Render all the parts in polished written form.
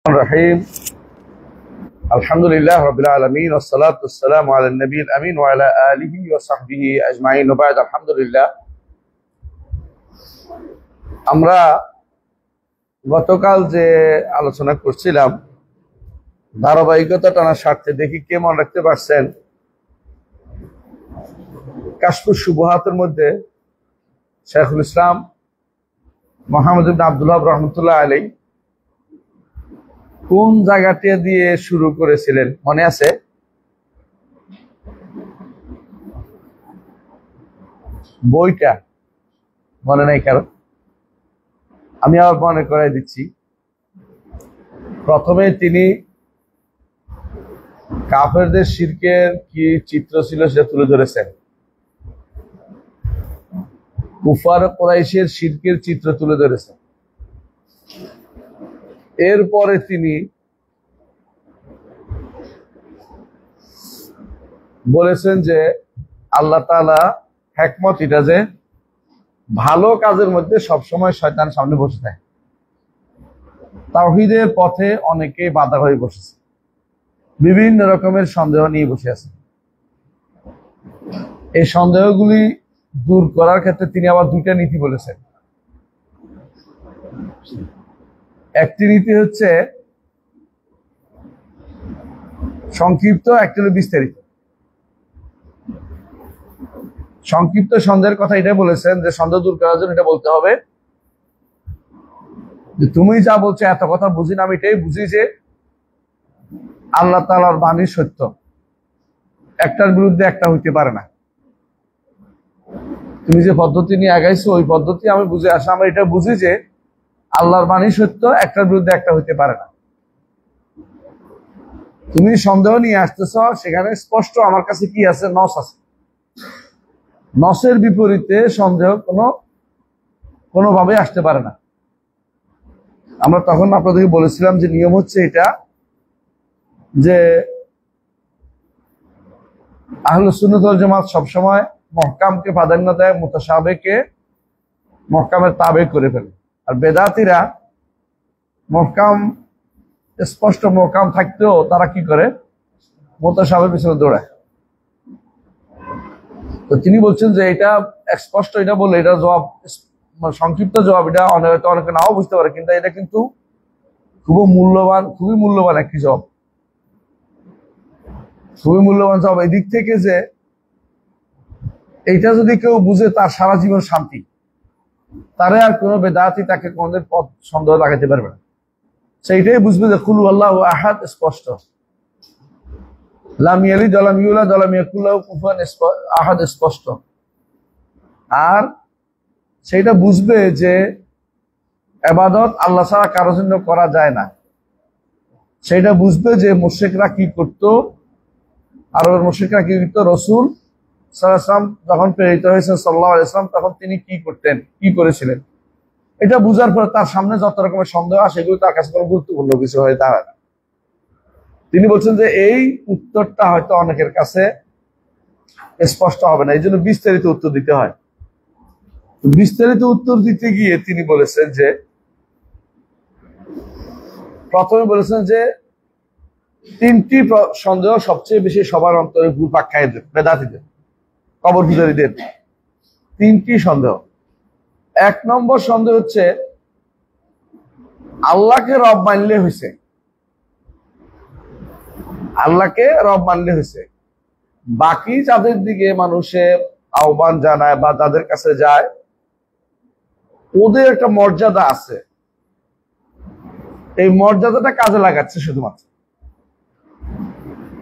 الرحيم الحمد لله رب العالمين والصلاة والسلام على النبي الأمين وعلى آله وصحبه أجمعين وبعد الحمد لله আমরা গতকাল যে আলোচনা করছিলাম ধারাবাহিকতা টানার স্বার্থে দেখি কে মনে রাখতে পারছেন কাশফুস শুবহাতের মধ্যে শেখুল ইসলাম মুহাম্মদ ইবনে আব্দুল ওয়াহাব রাহমাতুল্লাহ আলাইহি কোন জায়গাটি দিয়ে শুরু করেছিলেন মনে আছে? বইটা মনে নাই কারণ আমি আবার মনে করাই দিচ্ছি। প্রথমে তিনি কাফেরদের শিরকের কি চিত্র ছিল সেটা তুলে ধরেছেন, কুফার কুরাইশের শিরকের চিত্র তুলে ধরেছেন। এরপরে তিনি বলেছেন যে আল্লাহ তাআলা হিকমত এটা যে ভালো কাজের মধ্যে সবসময় শয়তান সামনে বসে থাকে। তাওহীদের পথে অনেকে বাধা হয়ে বসেছে, বিভিন্ন রকমের সন্দেহ নিয়ে বসে আছে। এই সন্দেহগুলি দূর করার ক্ষেত্রে তিনি আবার দুইটা নীতি বলেছেন। একটি নীতি হচ্ছে সংক্ষিপ্ত, একটি হলো বিস্তারিত। সংক্ষিপ্ত সন্দেহের কথা এটা বলেছেন যে সন্দেহ দূর করার জন্য এটা বলতে হবে যে তুমি যা বলছো এত কথা বুঝি না, আমি এটাই বুঝি যে আল্লাহ তাআলার বাণী সত্য, একটার বিরুদ্ধে একটা হইতে পারে না। তুমি যে পদ্ধতি নিয়ে আগাইছো ওই পদ্ধতি আমি বুঝে আসা, আমরা এটা বুঝি যে আল্লাহর বাণী সত্য, একটার বিরুদ্ধে একটা হইতে পারে না। তুমি সন্দেহ নিয়ে আসতেছ, সেখানে স্পষ্ট আমার কাছে কি আছে? নস আছে। নসের বিপরীতে সন্দেহ কোনোভাবে আসতে পারে না। আমরা তখন আপনাদেরকে বলেছিলাম যে নিয়ম হচ্ছে এটা যে আহলুস সুন্নাত ওয়াল জামাত সবসময় মুহকামকে প্রাধান্য দেয়, মুতাশাবিহকে মুহকামের তাবে করে ফেলে। আর বেদাতিরা মুহকাম স্পষ্ট মুহকাম থাকতেও তারা কি করে? মুতাশাবিহের পিছনে দৌড়ায়। তো তিনি বলছেন যে এটা স্পষ্ট, এটা বলে এটা জবাব সংক্ষিপ্ত জবাব, এটা অনেকে নাও বুঝতে পারে, কিন্তু এটা কিন্তু খুবই মূল্যবান একটি জবাব, খুবই মূল্যবান জবাব এই দিক থেকে যে এইটা যদি কেউ বুঝে তার সারা জীবন শান্তি, তারে আর কোনো বেদাতি তাকে কোনদিন পথ সন্দেহ লাগাতে পারবে না। সেইটাই বুঝবে যে কুল আল্লাহু আহাদ স্পষ্ট, লাম ইয়ালিদ ওয়া লাম ইউলাদ ওয়া লাম ইয়াকুল লাহু কুফুয়ান আহাদ স্পষ্ট। আর সেইটা বুঝবে যে ইবাদত আল্লাহ ছাড়া কারো জন্য করা যায় না। সেইটা বুঝবে যে মুশরিকরা কি করতো, আর মুশরিকরা কি করতো, রাসূল সাল্লাল্লাহু আলাইহি ওয়াসাল্লাম যখন প্রেরিত হয়েছেন সাল্লাল্লাহু আলাইহি ওয়াসাল্লাম তখন তিনি কি করতেন, কি করেছিলেন। এটা বুঝার পর তার সামনে যত রকমের সন্দেহ আসে এগুলো তার কাছে কোনো গুরুত্বপূর্ণ কিছু হয়ে দাঁড়ায় না। তিনি বলছেন যে এই উত্তরটা হয়তো অনেকের কাছে স্পষ্ট হবে না, এই জন্য বিস্তারিত উত্তর দিতে হয়। বিস্তারিত উত্তর দিতে গিয়ে তিনি বলেছেন যে প্রথমে বলেছেন যে তিনটি সন্দেহ সবচেয়ে বেশি সবার অন্তরে ঘুরপাক খায় বেদাতীদের, কবর পূজারীদের। তিনটি সন্দেহ। এক নম্বর সন্দেহ হচ্ছে আল্লাহকে রব মানলে হয়েছে, আল্লাহকে রব মানলে হয়েছে। বাকি যাদের দিকে মানুষের আহ্বান জানায় বা যাদের কাছে যায় ওদের একটা মর্যাদা আছে, এই মর্যাদাটা কাজে লাগাচ্ছে শুধুমাত্র।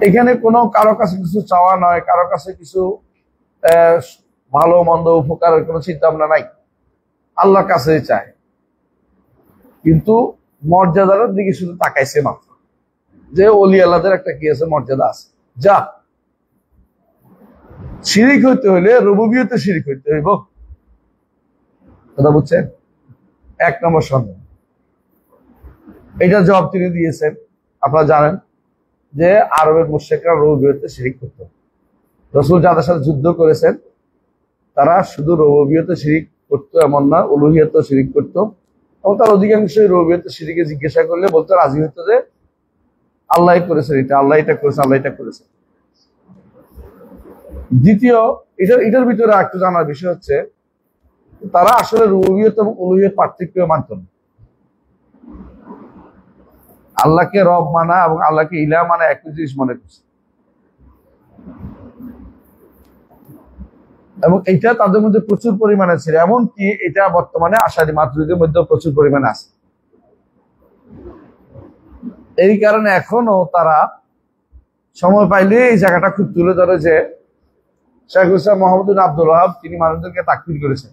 এখানে কোনো কারো কাছে কিছু চাওয়া নয়, কারো কাছে কিছু ভালো মন্দ উপকারের কোনো চিন্তা ভাবনা নাই, আল্লাহর কাছেই চায়। কিন্তু মর্যাদার দিকে শুধু তাকাইছে মাত্র, যে ওলি আল্লাহদের একটা কি আছে, মর্যাদা আছে। যা শিরিক হইতে হইলে রুবুবিয়তে শিরিক হইতে হইব, কথা বুঝছেন? এক নম্বর সন্দেহ। এটার জবাব তিনি দিয়েছেন। আপনারা জানেন যে আরবের মুশরিকরা রুবুবিয়তে শিরিক করত। রাসূল যাদের সাথে যুদ্ধ করেছেন তারা শুধু রুবুবিয়তে শিরিক করতো এমন না, উলুহিয়তেও শিরিক করতো। এবং তার অধিকাংশই রুবুবিয়ত শিরকে জিজ্ঞাসা করলে বলতে রাজি হতো যে আল্লাহ করেছেন এটা, আল্লাহ এটা করেছে, আল্লাহ এটা করেছে। দ্বিতীয়, এটার ভিতরে একটু জানার বিষয় হচ্ছে তারা আসলে রুবুবিয়ত এবং উলুহিয়ত পার্থক্য মানত না। আল্লাহকে রব মানা এবং আল্লাহকে ইলাহ মানা একই জিনিস মনে করছে, এবং এটা তাদের মধ্যে প্রচুর পরিমাণে ছিল। এমনকি এটা বর্তমানে আশারি মাতুরিদের মধ্যে প্রচুর পরিমাণে আছে। এই কারণে এখনো তারা সময় পাইলে এই জায়গাটা খুব তুলে ধরে যে শাইখুল ইসলাম মোহাম্মদ বিন আব্দুল ওয়াহাব তিনি মানুষদেরকে তাকফির করেছেন।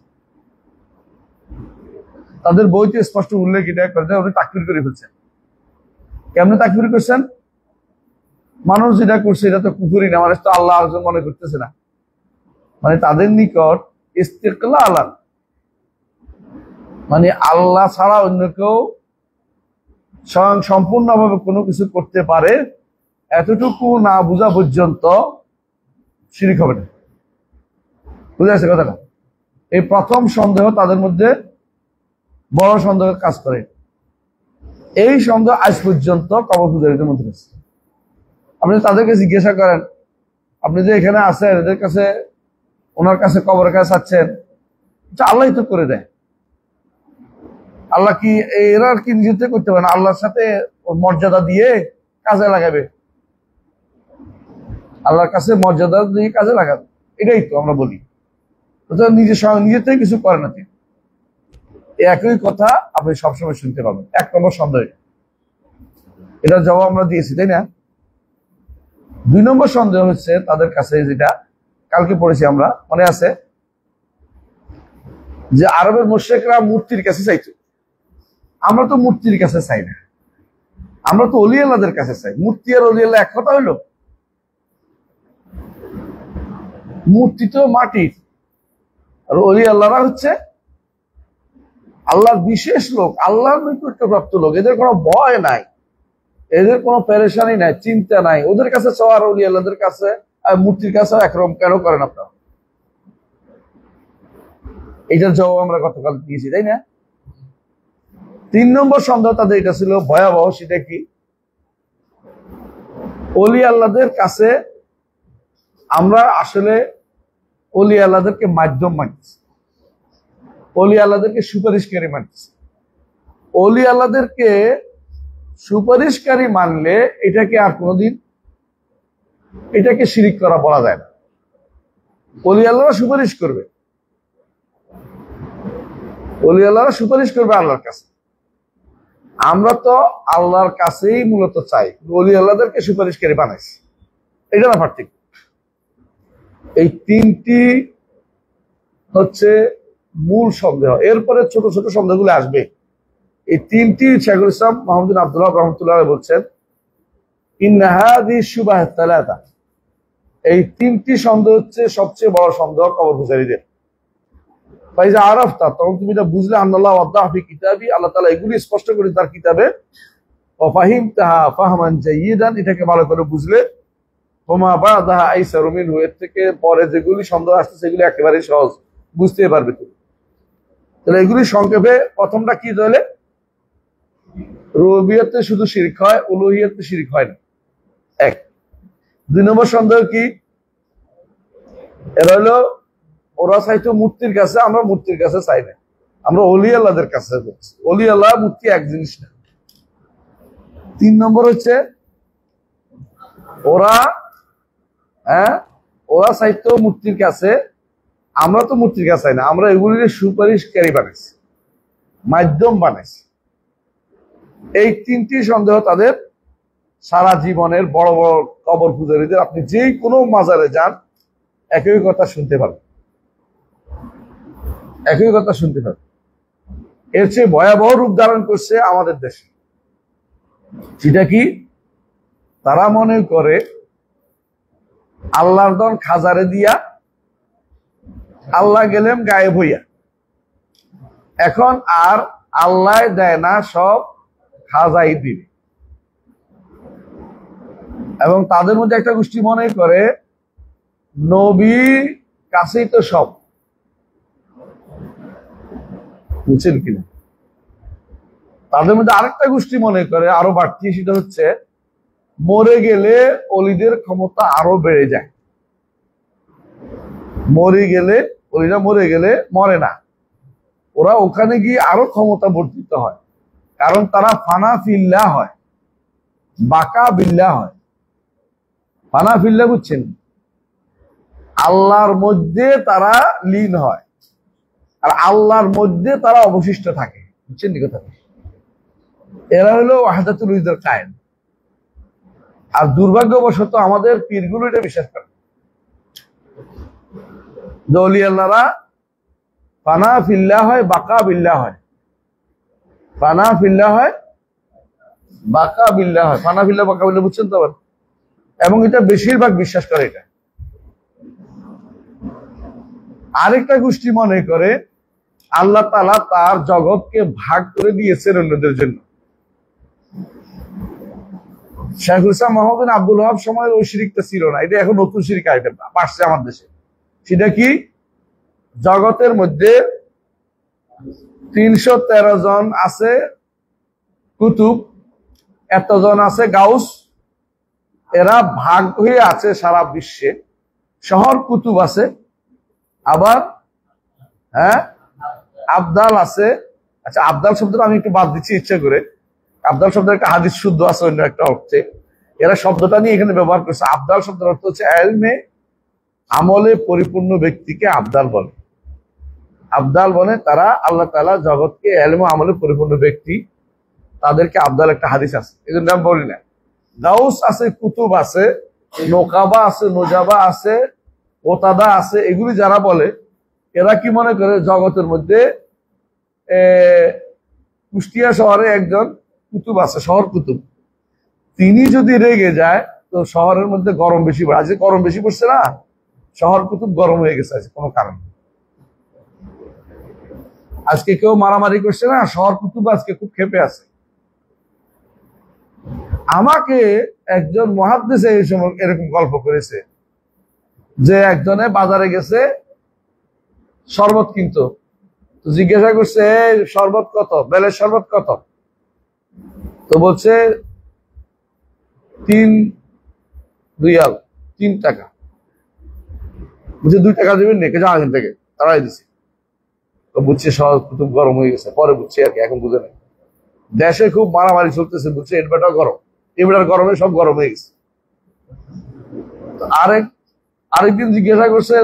তাদের বইতে স্পষ্ট উল্লেখ এটা করে যে উনি তাকফির করে ফেলছেন। কেমনে তাকফির করছেন? মানুষ যেটা করছে এটা তো কুফুরি না, মানুষ তো আল্লাহ আরেকজন মনে করতেছে না। মানে তাদের নিকট ইস্তিকলাল, মানে আল্লাহ ছাড়া অন্য কেউ স্বয়ং সম্পূর্ণভাবে কোনো কিছু করতে পারে এতটুকু না বোঝা পর্যন্ত শিরক হবে না। বুঝে আসছে কথাটা? এই প্রথম সন্দেহ তাদের মধ্যে বড় সন্দেহ কাজ করে। এই সন্দেহ আজ পর্যন্ত কবর পূজারীদের মধ্যে আছে। আপনি তাদেরকে জিজ্ঞাসা করেন, আপনি যে এখানে আছেন এদের কাছে, ওনার কাছে কবরের কাছে চাচ্ছেন, আল্লাহ তো করে দেয়। আল্লাহ কি এরা কি নিজেতে করতে পারে না? আল্লাহর সাথে মর্যাদা দিয়ে কাজে লাগাবে, আল্লাহর কাছে মর্যাদা দিয়ে কাজে লাগাবে, এটাই তো আমরা বলি। নিজের থেকে কিছু করে না। একই কথা আপনি সবসময় শুনতে পাবেন। এক নম্বর সন্দেহ, এটার জবাব আমরা দিয়েছি, তাই না? 2 নম্বর সন্দেহ হচ্ছে তাদের কাছে, যেটা কালকে পড়েছি আমরা, মনে আছে যে আরবের মুশরিকরা মূর্তির কাছে চাইতো। আমরা তো মূর্তির কাছে চাই না, আমরা তো ওলি আল্লাহদের কাছে চাই। মূর্তি আর ওলি আল্লাহ এক কথা হইল? মূর্তি তো মাটির, আর ওলি আল্লাহরা হচ্ছে আল্লাহর বিশেষ লোক, আল্লাহর নৈকট্যপ্রাপ্ত লোক। এদের কোনো ভয় নাই, এদের কোনো পেরেশানি নাই, চিন্তা নাই। ওদের কাছে চাওয়ার ওলি আল্লাহদের কাছে আর মূর্তির কাছে একরকম কেন করেন আপনারা? এইটার জবাব আমরা গতকাল দিয়েছি, তাই না? 3 নম্বর সন্দেহ তাদের এটা ছিল ভয়াবহ। সেটা কি? ওলি আল্লাহদের কাছে আমরা আসলে ওলি আল্লাহদেরকে মাধ্যম মানছি, ওলি আল্লাহদেরকে সুপারিশকারী মানছি। ওলি আল্লাহদেরকে সুপারিশকারী মানলে এটাকে আর কোনোদিন এটাকে শিরিক করা বলা যায় না। ওলি আল্লাহরা সুপারিশ করবে, ওলি আল্লাহরা সুপারিশ করবে আল্লাহর কাছে। আমরা তো আল্লাহর কাছেই মূলত চাই, ওলি আল্লাহদেরকে সুপারিশকারী বানাইছি, এটা না পার্থক্য। এই 3টি হচ্ছে মূল সন্দেহ। এরপরে ছোট ছোট সন্দেহগুলো আসবে। এই 3টি শাইখুল ইসলাম মোহাম্মদ বিন আব্দুল ওয়াহাব রাহমাতুল্লাহ বলছেন, ইন্না হাযিহি শুবাহ তালাতা, এই 3টি সন্দেহ হচ্ছে সবচেয়ে বড় সন্দেহ কবর পূজারীদের। ফাইজা আরাফতা, তখন তুমি এটা বুঝলে, আল্লাহ ওয়াদাহ ফি কিতাবি, আল্লাহ তাআলা এগুলি স্পষ্ট করে তার কিতাবে, ওয়া ফাহিমতাহা ফাহমান জাইয়িদান, এটাকে ভালো করে বুঝলে, ওমা বাদাহা আইসারু মিনহু, এর থেকে পরে যেগুলি সন্দেহ আসছে সেগুলি একেবারে সহজ, বুঝতে পারবে তুমি। তাহলে এগুলি সংক্ষেপে, প্রথমটা কি তাহলে? রুবুবিয়তে শুধু শিরক হয়, উলুহিয়তে শিরক হয় না। 1। 2 নম্বর সন্দেহ কি? এরা হলো ওরা চাইতো মূর্তির কাছে, আমরা মূর্তির কাছে চাই না, আমরা ওলি আল্লাহদের কাছে বলছি। ওলি আল্লাহ মূর্তি এক জিনিস না। 3 নম্বর হচ্ছে ওরা ওরা চাইতো মূর্তির কাছে, আমরা তো মূর্তির কাছে চাই না, আমরা এগুলির সুপারিশকারী বানাইছি, মাধ্যম বানাইছি। এই 3টি সন্দেহ তাদের সারা জীবনের। বড় বড় কবর পূজারীদের আপনি যে কোনো মাজারে যান, একই কথা শুনতে পাবেন, একই কথা শুনতে পাবেন। এর চেয়ে ভয়াবহ রূপ ধারণ করছে আমাদের দেশে। সেটা কি? তারা মনে করে আল্লাহর ধন খাজারে দিয়া, আল্লাহ গেলেন গায়েব হইয়া, এখন আর আল্লাহ দেয় না, সব খাজাই দিবে। এবং তাদের মধ্যে একটা গোষ্ঠী মনে করে নবী কাছেই তো সব। বুঝছেন কিনা? তাদের মধ্যে আরেকটা গোষ্ঠী মনে করে আরো বাড়তি, সেটা হচ্ছে মরে গেলে অলিদের ক্ষমতা আরো বেড়ে যায়। অলিরা মরে গেলে মরে না, ওরা ওখানে গিয়ে আরো ক্ষমতা বর্ধিত হয়, কারণ তারা ফানা ফিল্লা হয়, বাকা বিল্লাহ হয়। ফানা ফিল্লা বুঝছেন? আল্লাহর মধ্যে তারা লীন হয় আর আল্লাহর মধ্যে তারা অবশিষ্ট থাকে। বুঝছেন কি কথা? এরা হলো ওয়াহদাতুল উজুদের কায়েম। আর দুর্ভাগ্যবশত আমাদের পীরগুলো এটা বিশ্বাস করে, ওলি আল্লাহরা ফানা ফিল্লাহ হয়, বাকা বিল্লাহ হয়। ফানা ফিল্লাহ হয়, বাকা বিল্লাহ হয়। ফানা ফিল্লাহ, বাকা বিল্লাহ বুঝছেন তো? এবং এটা বেশিরভাগ বিশ্বাস করে এটা। আরেকটা গোষ্ঠী মনে করে আল্লাহ তাআলা তার জগৎকে ভাগ করে দিয়েছেন অন্যদের জন্য। শাইখুল ইসলাম মোহাম্মদ বিন আব্দুল ওয়াহাব সময়ের ওই শিরিকটা ছিল না, এটা এখন নতুন শিরিক আইটেম আসছে আমার দেশে। সেটা কি? জগতের মধ্যে 313 জন আছে কুতুব, এতজন আছে গাউস, এরা ভাগ হয়ে আছে সারা বিশ্বে। শহর কুতুব আছে, আবার আবদাল আছে। আচ্ছা, আবদাল শব্দটা আমি একটু বাদ দিচ্ছি ইচ্ছা করে। আবদাল শব্দের একটা হাদিস শুদ্ধ আছে অন্য একটা অর্থে, এরা শব্দটা নিয়ে এখানে ব্যবহার করছে। আবদাল শব্দের অর্থ হচ্ছে ইলমে আমলে পরিপূর্ণ ব্যক্তিকে আবদাল বলে। আবদাল বলে তারা আল্লাহ তাআলা জগৎকে ইলমে আমলে পরিপূর্ণ ব্যক্তি, তাদেরকে আবদাল একটা হাদিস আছে, এই জন্য আমি বলি না। গাউস আছে, কুতুব আছে, নোকাবা আছে, নোজাবা আছে, ওতাদা আছে, এগুলি যারা বলে এরা কি মনে করে জগতের মধ্যে কুষ্টিয়া শহরে একজন কুতুব আছে, শহর কুতুব, তিনি যদি রেগে যায় তো শহরের মধ্যে গরম বেশি পড়ে। আজকে গরম বেশি পড়ছে না, শহর কুতুব গরম হয়ে গেছে আজকে কোনো কারণ। আজকে কেউ মারামারি করছে না, শহর কুতুব আজকে খুব ক্ষেপে আছে। আমাকে একজন মুহাদ্দিস এই সময় এরকম গল্প করেছে যে একজনে বাজারে গেছে শরবত কিনতো, তো জিজ্ঞাসা করছে শরবত কত, বেলের শরবত কত? তো বলছে 3 রিয়াল, 3 টাকা। বলছে 2 টাকা দেবেন নাকি? যা আগে থেকে তারাই দিছে। তো বুঝছে শহর কুতুব গরম হয়ে গেছে, পরে বুঝছে আর কি, এখন বুঝে নাই। দেশে খুব মারামারি চলতেছে, বুঝছে এডবেটাও গরম, এবার গরমে সব গরম হয়ে গেছে। আরেকদিন জিজ্ঞাসা করছে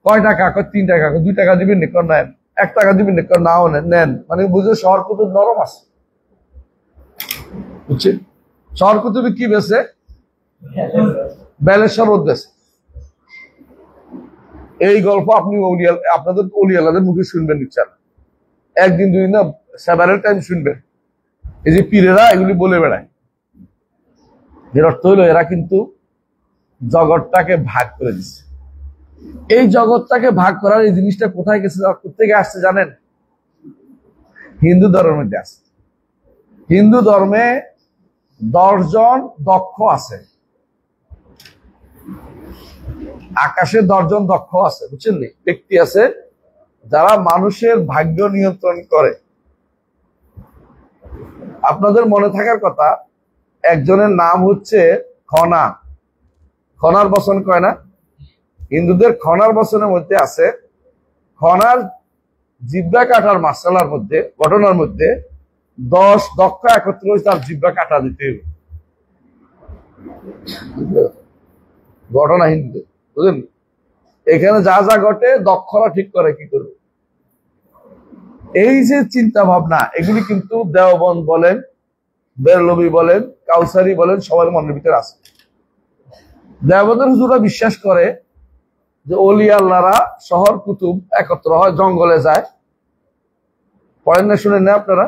কয় টাকা? 3 টাকা। 2 টাকা দিবেন নাকি? নেন। 1 টাকা দিবেন নাকি? নাও নেন। মানে বুঝে শহর কুতুব নরম আছে, বুঝছে? শহর কুতুবে কি বেছে? বেলের শরবত বেছে। এই গল্প আপনি আপনাদের ওলি আল্লাহদের মুখে শুনবেন ইনশাআল্লাহ, একদিন দুদিন না, সেভারেল টাইম শুনবেন। এই যে পীরেরা এগুলি বলে বেড়ায়, এর অর্থ হলো এরা কিন্তু জগৎটাকে ভাগ করে দিচ্ছে। এই জগৎটাকে ভাগ করার এই জিনিসটা কোথায় গেছে, কোথেকে আসছে জানেন? হিন্দু ধর্মের মধ্যে আছে। হিন্দু ধর্মে 10 জন দক্ষ আছে, আকাশে 10 জন দক্ষ আছে, বুঝছেন? ব্যক্তি আছে যারা মানুষের ভাগ্য নিয়ন্ত্রণ করে। আপনাদের মনে থাকার কথা, একজনের নাম হচ্ছে খনা। খনার বচন কয় না? হিন্দুদের খনার বচনের মধ্যে আছে, খনার জিব্বা কাটার মাসালার মধ্যে, ঘটনার মধ্যে 10 দক্ষ একত্র হয়ে তার জিব্বা কাটা দিতে হবে। ঘটনা হিন্দুদের, বুঝলেন? এখানে যা যা ঘটে দক্ষরা ঠিক করে কি করবে। এই যে চিন্তা ভাবনা, এগুলি কিন্তু দেওবন্দ বলেন, বেরলভী বলেন, কাউসারি বলেন, সবার মনের ভিতরে আছে। দেওবন্দের হুজুরা বিশ্বাস করে যে ওলি আল্লাহরা শহর কুতুব একত্র হয়, জঙ্গলে যায়। পড়েন না, শুনেন না আপনারা?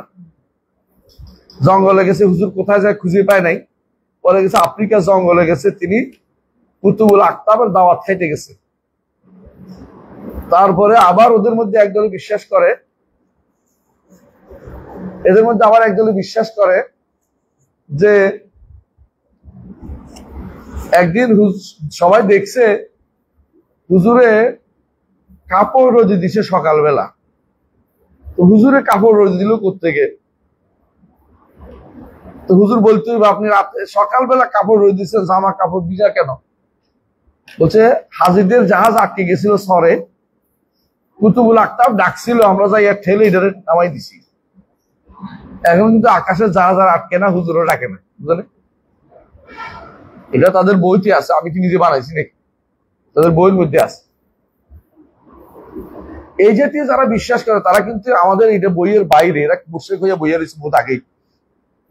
জঙ্গলে গেছে, হুজুর কোথায় যায় খুঁজে পায় নাই, পরে গেছে আফ্রিকা জঙ্গলে গেছে, তিনি কুতুবুল আকতাবের দাওয়াত খাইতে গেছে। তারপরে আবার ওদের মধ্যে একদল বিশ্বাস করে, এদের মধ্যে আবার একদল বিশ্বাস করে যে একদিন সবাই দেখছে হুজুরে কাপড় রোদে দিছে সকালবেলা। তো হুজুরে কাপড় রোদে দিল কোত্থেকে? হুজুর বলতে হবে আপনি রাতে সকালবেলা কাপড় রয়ে দিচ্ছেন, জামা কাপড় ভিজা কেন? বলছে হাজিদের জাহাজ আটকে গেছিল সরে, কুতুবুল আকতাব ডাকছিল, আমরা যাই ঠেলে এটা নামাই দিছি। এখন কিন্তু আকাশের জাহাজ আর আটকে না, হুজুরও ডাকে না, বুঝলেন? এটা তাদের বইতে আছে, আমি কি নিজে বানাইছি নাকি? তাদের বইয়ের মধ্যে আছে। এই জাতীয় যারা বিশ্বাস করে তারা কিন্তু আমাদের এটা বইয়ের বাইরে, এরা মুশরিক হইয়া বইয়ের বহুত আগেই।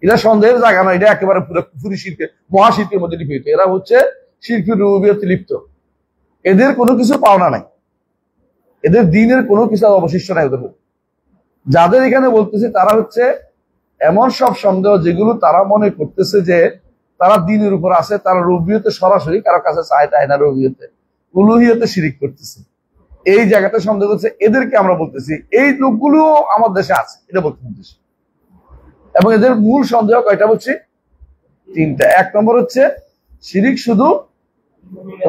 এটা সন্দেহের জায়গা নয়, এটা একেবারে পুরো কুফরি শিরকে, মহাশিরকের মধ্যে লিপ্ত। এরা হচ্ছে শিরকুর রুবুবিয়তে লিপ্ত। এদের কোনো কিছু পাওনা নাই, এদের দ্বীনের কোনো কিছু অবশিষ্ট নাই ওদের। যাদের এখানে বলতেছে তারা হচ্ছে এমন সব সন্দেহ যেগুলো তারা মনে করতেছে যে তারা দ্বীনের উপর আছে, তারা রুবুবিয়তে সরাসরি কারো কাছে চায় তাই না, রুবুবিয়তে উলুহিয়তে শিরিক করতেছে। এই জায়গাতে সন্দেহ করছে, এদেরকে আমরা বলতেছি এই লোকগুলো আমার দেশে আছে, এটা বলতে বলতেছি। এবং এদের মূল সন্দেহ কয়টা বলছি? তিনটা। এক নম্বর হচ্ছে শিরিক শুধু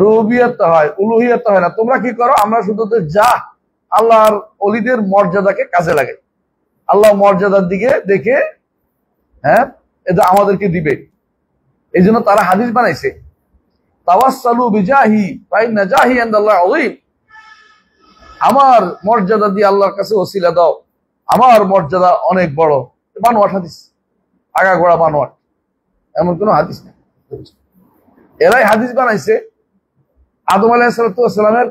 রুবুবিয়তে হয়, উলুহিয়তে হয় না। তোমরা কি করো? আমরা শুধু যা আল্লাহর ওলিদের মর্যাদাকে কাজে লাগাই, আল্লাহ মর্যাদার দিকে দেখে, হ্যাঁ, এটা আমাদেরকে দিবে। এই জন্য তারা হাদিস বানাইছে, তাওয়াসসালু বিজাহি ফাইন্না জাহি ইনদাল্লাহি আযীম। আমার মর্যাদা দিয়ে আল্লাহর কাছে ওসিলা দাও, আমার মর্যাদা অনেক বড়। বানোয়াট হাদিস, আগাগোড়া বানোয়াট, এমন কোন হাদিস নেই। এরাই হাদিস বানাইছে আদম আলাইহিস সালামের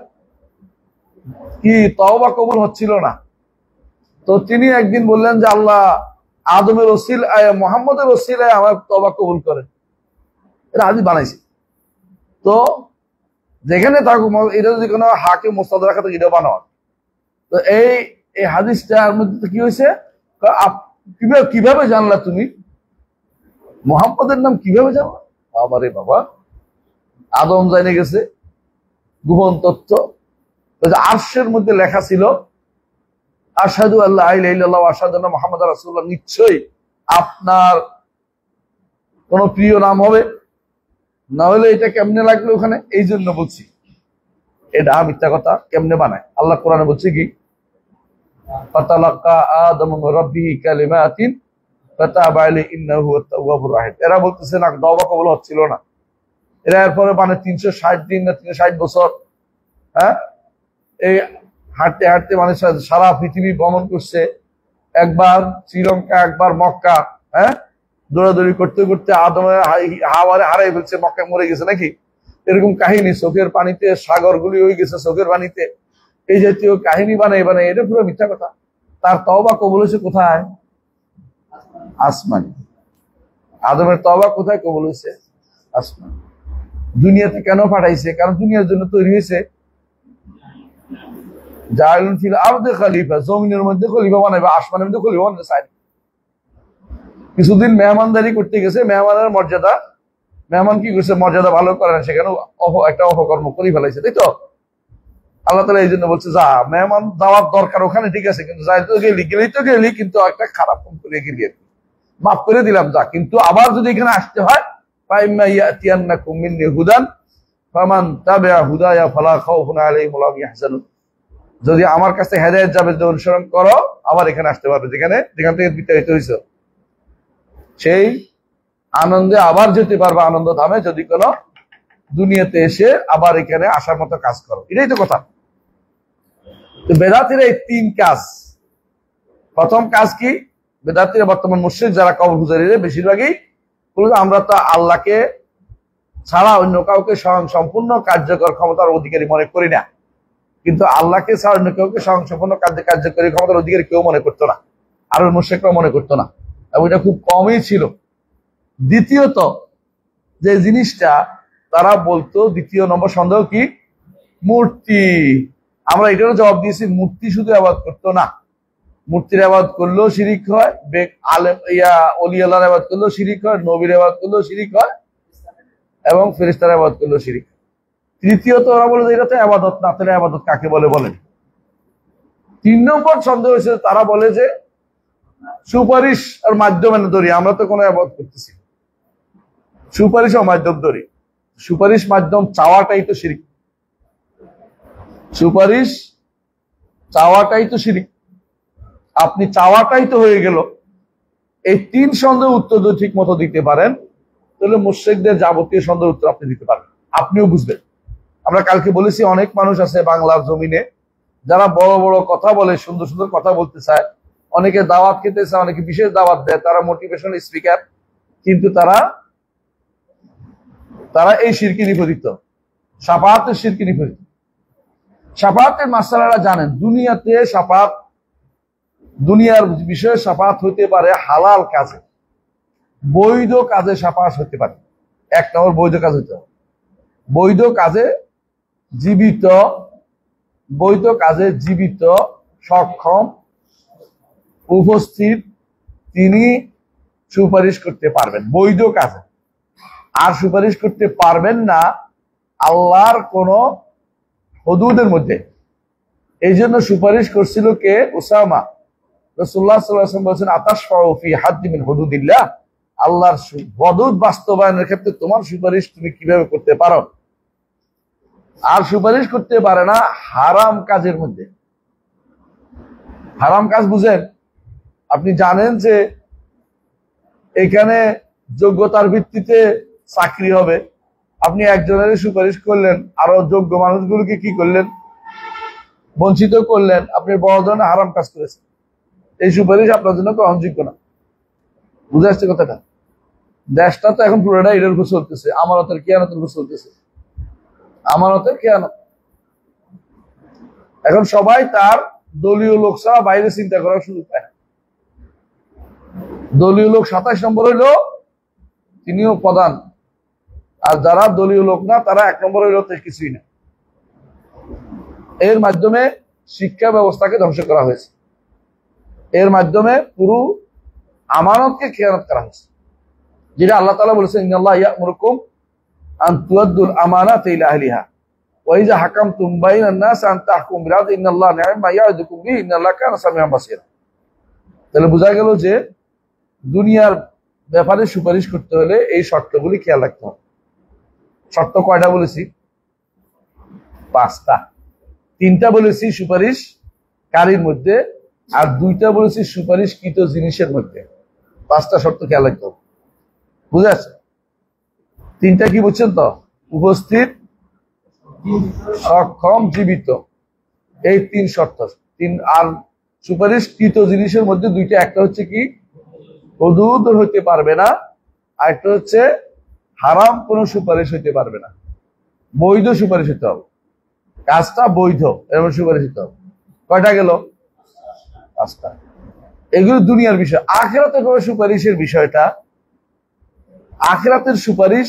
কি তওবা কবুল হচ্ছিল না, তো তিনি একদিন বললেন যে আল্লাহ আদমের ওসিলায়, মুহাম্মদের ওসিলায় আমার তওবা কবুল করেন। এরা হাদিস বানাইছে। তো যেখানে থাকুক, এটা যদি কোনো হাকে মোস্তাদ রাখা থাকে, এটা বানাও। তো এই হাদিসটার মধ্যে কি হয়েছে? কিভাবে জানলা তুমি? মুহাম্মদের নাম কিভাবে জানলা? বাবারে বাবা, আদম জানে গেছে গোপন তথ্য। আরশের মধ্যে লেখা ছিল আশহাদু আল্লা ইলাহা ইল্লাল্লাহ ওয়া আশহাদু আন্না মুহাম্মাদার রাসূলুল্লাহ। নিশ্চয়ই আপনার কোন প্রিয় নাম হবে, না হলে এটা কেমনে লাগলো ওখানে? এই জন্য বলছি এটা মিথ্যা কথা কেমনে বানায়। আল্লাহ কোরআনে বলছে কি, ফাতালাক্কা আদমু মির রাব্বিহি কালিমাতিন ফাতাবা আলাইহি ইন্নাহু হুয়াত তাওয়াবুর রাহিম। এরা বলতেছে না তওবা কবুল হচ্ছিল না। এরা এরপরে মানে 360 দিন না 360 বছর, হ্যাঁ, এই হাঁটতে হাঁটতে মানে সারা পৃথিবী ভ্রমণ করছে, একবার শ্রীলঙ্কা, একবার মক্কা, হ্যাঁ, দৌড়াদৌড়ি করতে করতে আদমের হাওয়ারে হারাই ফেলছে, মক্কা মরে গেছে নাকি, এরকম কাহিনী। চোখের পানিতে সাগরগুলি হয়ে গেছে, চোখের পানিতে। এই জাতীয় কাহিনী বানাই বানাই, এটা পুরো মিথ্যা কথা। তার তওবা কবুল হয়েছে কোথায়? আসমান। আদমের তওবা কোথায় কবুল হয়েছে? আসমান। দুনিয়াতে কেন পাঠাইছে? কারণ দুনিয়ার জন্য তৈরি হয়েছে। জাইলুন ফিল আরদি খলিফা, জমিনের মধ্যে খলিফা বানাইবে, আসমানের মধ্যে খলিফা বানাইবে চাই। কিছুদিন মেহমানদারি করতে গেছে, মেহমানের মর্যাদা, মেহমান কি করছে? মর্যাদা ভালো করে না, সেখানে একটা অপকর্ম করে ফেলাইছে, তাই তো? আল্লাহ তাআলা এই জন্য বলছে যা মেহমান দেওয়ার দরকার ওখানে, ঠিক আছে, কিন্তু যাই তো গেলি কিন্তু একটা খারাপ কাম করে গেলি, মাফ করে দিলাম যা, কিন্তু আবার যদি এখানে আসতে হয় ফাইম্মা ইয়াতিয়ান্নাকুম মিন্নি হুদান ফামান তাবিআ হুদায়া ফালা খাউফুন আলাইহিম ওয়া লা হুম ইয়াহজানুন। যদি আমার কাছে হেদায়েত যাবে, যদি অনুসরণ করো, আবার এখানে আসতে পারবে, যেখান থেকে বিতাড়িত হয়েছে, সেই আনন্দে আবার যেতে পারবে, আনন্দ ধামে, যদি কোনো দুনিয়াতে এসে আবার এখানে আসার মতো কাজ করো। এটাই তো কথা। তো বেদাতিরা এই তিন কাজ। প্রথম কাজ কি? বেদাতিরা বর্তমান মুশরিক যারা কবর পূজারীরা বেশিরভাগই আমরা তো আল্লাহকে ছাড়া অন্য কাউকে স্বয়ং সম্পূর্ণ কার্যকর ক্ষমতার অধিকারী মনে করি না। কিন্তু আল্লাহকে ছাড়া অন্য কাউকে স্বয়ং সম্পূর্ণ কার্যকরী ক্ষমতার অধিকারী কেউ মনে করতো না, আর মুশরিকরাও মনে করতো না, এবং এটা খুব কমই ছিল। দ্বিতীয়ত যে জিনিসটা তারা বলতো, দ্বিতীয় নম্বর সন্দেহ কি? মূর্তি। আমরা এটারও জবাব দিয়েছি, মূর্তি শুধু আবাদ করতো না, মূর্তির আবাদ করলেও শিরিক হয়, ওলি আল্লাহর আবাদ করলেও শিরিক হয়, নবীর আবাদ করলেও শিরিক হয়, এবং ফেরেশতার আবাদ করলেও শিরিক। তৃতীয়ত ওরা বলে যে এটা তো আবাদত না, তাহলে আবাদত কাকে বলে বলেন। 3 নম্বর সন্দেহ হয়েছে, তারা বলে যে সুপারিশ আর মাধ্যমে ধরি, আমরা তো কোনো আবাদত করতেছি, সুপারিশ ও মাধ্যম ধরি। সুপারিশ মাধ্যম চাওয়াটাই তো শিরিক, সুপারিশ চাওয়াটাই তো শিরিক। আপনি চাওয়াটাই তো হয়ে গেল, এই 3 সন্দেহের উত্তর যদি ঠিক মতো দিতে পারেন তাহলে মুশরিকদের যাবতীয় সন্দেহের উত্তর আপনি দিতে পারবেন, আপনিও বুঝবেন। আমরা কালকে বলেছি অনেক মানুষ আছে বাংলার জমিনে যারা বড় বড় কথা বলে, সুন্দর সুন্দর কথা বলতে চায়, অনেকে দাওয়াত খেতে চায়, অনেকে বিশেষ দাওয়াত দেয়, তারা মোটিভেশনাল স্পিকার, কিন্তু তারা এই শিরকে নিপতিত, শাফাআতের শিরকে নিপতিত। শাফাআতের মাসআলারা জানেন, দুনিয়াতে শাফাআত, দুনিয়ার বিষয়ে শাফাআত হইতে পারে হালাল কাজে, বৈধ কাজে শাফাআত হতে পারে। এক নম্বর বৈধ কাজ হইতে হবে, বৈধ কাজে জীবিত সক্ষম উপস্থিত তিনি সুপারিশ করতে পারবেন বৈধ কাজে। আর সুপারিশ করতে পারবেন না আল্লাহর কোন হুদুদের মধ্যে। এই জন্য সুপারিশ করছিল কে? উসামা। রাসূলুল্লাহ সাল্লাল্লাহু আলাইহি ওয়াসাল্লাম বলেছেন, আতাশফাউ ফি হাদ্দি মিন হুদুদিল্লাহ, আল্লাহর হুদুদ বাস্তবায়নের ক্ষেত্রে তোমার সুপারিশ তুমি কিভাবে করতে পারো? আর সুপারিশ করতে পারে না হারাম কাজের মধ্যে। হারাম কাজ বুঝেন? আপনি জানেন যে এখানে যোগ্যতার ভিত্তিতে চাকরি হবে, আপনি একজনের সুপারিশ করলেন, আরো যোগ্য মানুষগুলোকে কি করলেন? বঞ্চিত করলেন। আপনি বড় ধরনের হারাম কাজ করেছেন, এই সুপারিশ আপনার জন্য গ্রহণযোগ্য না। বুঝে আসছে কথাটা? দেশটা তো এখন পুরোটা এটার উপর চলতেছে, আমানতের খেয়ানতের উপর চলতেছে, আমানতের খেয়ানত। এখন সবাই তার দলীয় লোক ছাড়া বাইরে চিন্তা করার সুযোগ পায় না। দলীয় লোক 27 নম্বর হইল তিনিও প্রধান, আর যারা দলীয় লোক না তারা 1 নম্বর হইল কিছুই না। এর মাধ্যমে শিক্ষা ব্যবস্থাকে ধ্বংস করা হয়েছে, এর মাধ্যমে পুরো আমানতকে খেয়ানত করা হয়েছে, যেটা আল্লাহ তাআলা বলেছেন, ইন্নাল্লাহা ইয়া'মুরুকুম আন তুআদ্দুল আমানাতি ইলা আহলিহা ওয়া ইযা হাকামতুম বাইনান নাস আন তাহকুমু বিল-আদলি ইন্নাল্লাহা নি'মা ইয়া'ইদুকুম বিহি ইন্নাল্লাহা কানা সামিআন বাসীরা। তাহলে বোঝা গেল যে দুনিয়ার ব্যাপারে সুপারিশ করতে হলে এই শর্তগুলি খেয়াল রাখতে হবে। শর্ত কয়টা বলেছি? 5টা। 3টা বলেছি সুপারিশকারীর মধ্যে, আর 2টা বলেছি সুপারিশকৃত জিনিসের মধ্যে। 5টা শর্ত খেয়াল রাখতে হবে। বুঝে আছে? 3টা কি বুঝছেন তো? উপস্থিত, সক্ষম, জীবিত, এই 3 শর্ত। আর সুপারিশকৃত জিনিসের মধ্যে 2টা, একটা হচ্ছে কি হুদুদ হইতে পারবে না, আর একটা হচ্ছে হারাম কোনো সুপারিশ হইতে পারবে না, বৈধ সুপারিশ হইতে হবে, কাজটা বৈধ এরকম সুপারিশ হইতে হবে। কয়টা গেল? 5টা। এগুলো দুনিয়ার বিষয়। আখিরাতের সুপারিশের বিষয়টা, আখিরাতের সুপারিশ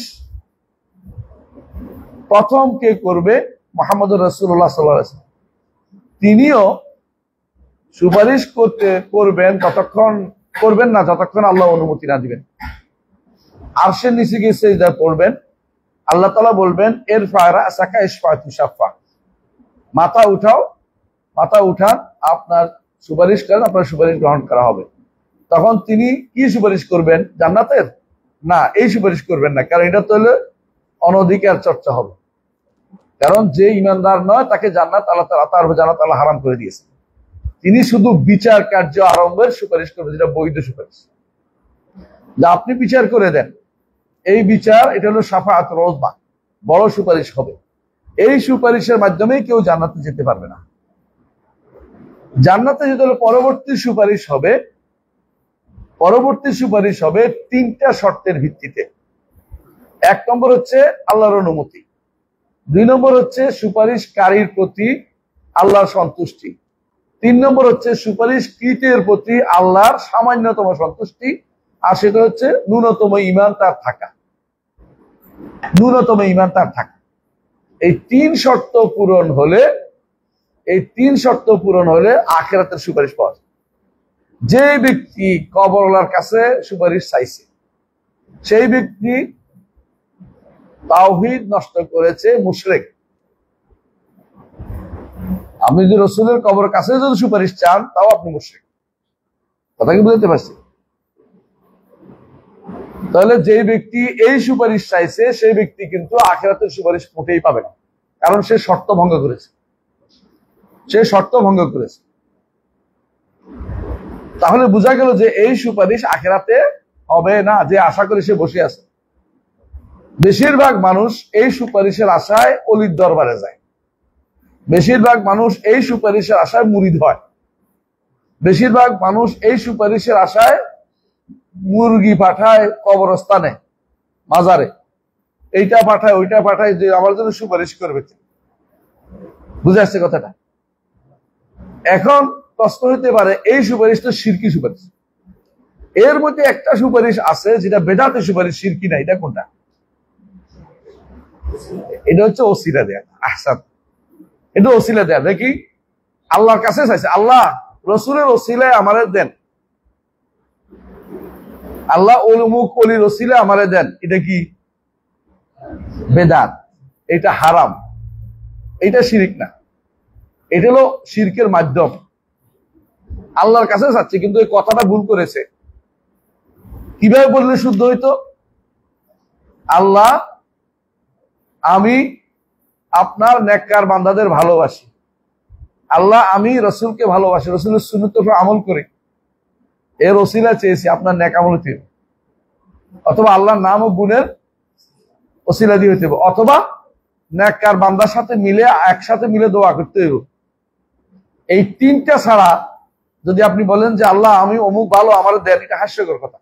প্রথম কে করবে? মুহাম্মদুর রাসূলুল্লাহ সাল্লাল্লাহু আলাইহি ওয়াসাল্লাম। তিনিও সুপারিশ করবেন না যতক্ষণ আল্লাহ অনুমতি না দিবেন। আরশের নিচে গিয়ে সিজদা করবেন, আল্লাহ তাআলা বলবেন, এর ফায়রা সাকা ইশফাতু শাফা, মাথা উঠান, আপনার সুপারিশ করেন, আপনার সুপারিশ গ্রহণ করা হবে। তখন তিনি কি সুপারিশ করবেন? জান্নাতের? না, এই সুপারিশ করবেন না, কারণ এটা তো হলো অনধিকার চর্চা হবে। কারণ যে ইমানদার নয় তাকে জান্নাত আল্লাহ তাআলা হারাম করে দিয়েছে। তিনি শুধু বিচার কার্য আরম্ভের সুপারিশ করবেন, যেটা বৈধ সুপারিশ, যা আপনি বিচার করে দেন। এই বিচার, এটা হলো শাফাআতুল উযমা, বড় সুপারিশ হবে। এই সুপারিশের মাধ্যমেই কেউ জান্নাতে যেতে পারবে না। জান্নাতে যেতে হলে পরবর্তী সুপারিশ হবে 3টা শর্তের ভিত্তিতে। 1 নম্বর হচ্ছে আল্লাহর অনুমতি, 2 নম্বর হচ্ছে সুপারিশকারীর প্রতি আল্লাহর সন্তুষ্টি, 3 নম্বর হচ্ছে সুপারিশকৃতের প্রতি আল্লাহর সামান্যতম সন্তুষ্টি, আর সেটা হচ্ছে ন্যূনতম ঈমান তার থাকা। এই 3 শর্ত পূরণ হলে আখিরাতের সুপারিশ পাওয়া যায়। যে ব্যক্তি কবরওয়ালার কাছে সুপারিশ চাইছে, সেই ব্যক্তি তাওহীদ নষ্ট করেছে, মুশরিক। আপনি যদি রাসূলের কবরের কাছে যদি সুপারিশ চান, তাও আপনি মুশরিক। কথা কি বুঝতে পারছি? তাহলে যে ব্যক্তি এই সুপারিশ চাইছে, সেই ব্যক্তি কিন্তু আখিরাতের সুপারিশ মোটেই পাবে না, কারণ সে শর্ত ভঙ্গ করেছে। তাহলে বোঝা গেল যে এই সুপারিশ আখিরাতে হবে না, যে আশা করে সে বসে আছে। বেশিরভাগ মানুষ এই সুপারিশের আশায় অলির দরবারে যায়, বেশিরভাগ মানুষ এই সুপারিশের আশায় মুরিদ হয়, বেশিরভাগ মানুষ এই সুপারিশের আশায় মুরগি পাঠায় কবরস্থানে, মাজারে, এইটা পাঠায় ওইটা পাঠায় যে আমার জন্য সুপারিশ করবে। বুঝে আসছে কথাটা? এখন প্রশ্ন হতে পারে এই সুপারিশ তো শিরকি সুপারিশ, এর মধ্যে একটা সুপারিশ আছে যেটা বেদাতে সুপারিশ, শিরকি না, এটা কোনটা? এটা হচ্ছে ওসিলা দেয়া। আহসান, এটা ওসিলা দেয়া। দেখি আল্লাহর কাছে চাইছে, আল্লাহ রসুলের ওসিলায় আমারে দেন, আল্লাহ অমুক অলির ওসিলায় আমারে দেন। এটা কি? বেদাত, এটা হারাম, এটা শিরিক না, এটা হলো শিরকের মাধ্যম। আল্লাহর কাছে চাচ্ছে কিন্তু এই কথাটা ভুল করেছে। কিভাবে বললে শুদ্ধ হইতো? আল্লাহ আমি আপনার নেককার বান্দাদের ভালোবাসি, আল্লাহ আমি রসুলকে ভালোবাসি, রসুলের সুন্নাত উপর আমল করি, এর ওসিলা চেয়েছি আপনার নেক আমল হইতে, অথবা আল্লাহর নাম ও গুণের ওসিলা দিয়ে হইতে, অথবা নেককার বান্দার সাথে মিলে একসাথে মিলে দোয়া করতে হইব। এই তিনটা ছাড়া যদি আপনি বলেন যে আল্লাহ আমি অমুক ভালো আমার দেন, এটা হাস্যকর কথা।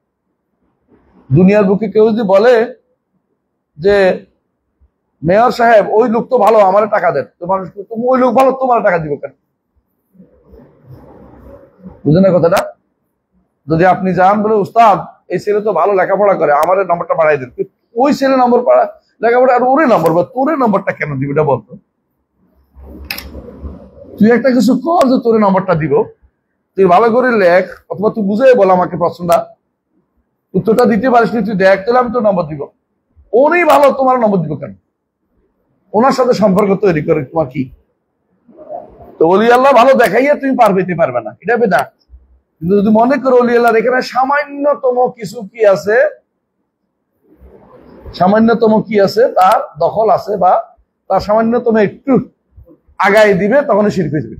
দুনিয়ার বুকে কেউ যদি বলে যে মেয়র সাহেব ওই লোক তো ভালো আমার টাকা দেন, তো মানুষ তুমি ওই লোক ভালো তোমার টাকা দিব কেন? বুঝলেন না কথাটা? যদি আপনি যান বলে উস্তাদ এই ছেলে তো ভালো লেখাপড়া করে আমার নম্বরটা বাড়াই দেন, ওই ছেলে নম্বর লেখাপড়া আর ওরে নম্বর বা তোরে নম্বরটা কেন দিবি এটা বলতো? তুই একটা কিছু কর যে তোরে নম্বরটা দিব, তুই ভালো করে লেখ, অথবা তুই বুঝে বল আমাকে প্রশ্নটা, উত্তরটা দিতে পারিস তুই দেখ, তাহলে আমি তোর নম্বর দিব। উনি ভালো তোমার নম্বর দিব কেন? ওনার সাথে সম্পর্ক তৈরি করে তোমার কি? তো অলি আল্লাহ ভালো দেখাইয়া তুমি পার পেতে পারবে না, এটা বেদাত। কিন্তু যদি মনে করো অলি আল্লাহর এখানে সামান্যতম কিছু কি আছে, সামান্যতম কি আছে, তার দখল আছে বা তার সামান্যতম একটু আগায় দিবে, তখন শিরক হয়ে যাবে।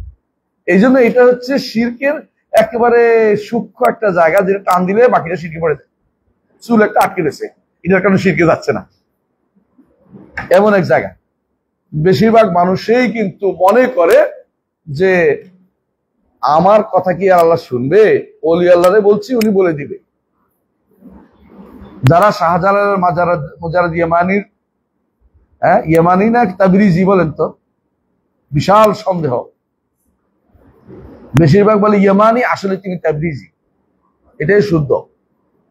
এই জন্য এটা হচ্ছে শিরকের একেবারে সূক্ষ্ম একটা জায়গা, যেটা টান দিলে বাকিটা শিরকে পড়ে যায়। চুল একটা আটকে রয়েছে, এটার কারণে শিরকে যাচ্ছে না, এমন এক জায়গা। বেশিরভাগ মানুষই কিন্তু মনে করে যে আমার কথা কি আর আল্লাহ শুনবে, ওলি আল্লাহরে বলছি উনি বলে দিবে। যারা শাহজালালের মুজাররদ ইয়ামানির, ইয়ামানি না তাবরিজি বলেন তো, বিশাল সন্দেহ। বেশিরভাগ বলে ইয়ামানি, আসলে তিনি তাবরিজি, এটাই শুদ্ধ।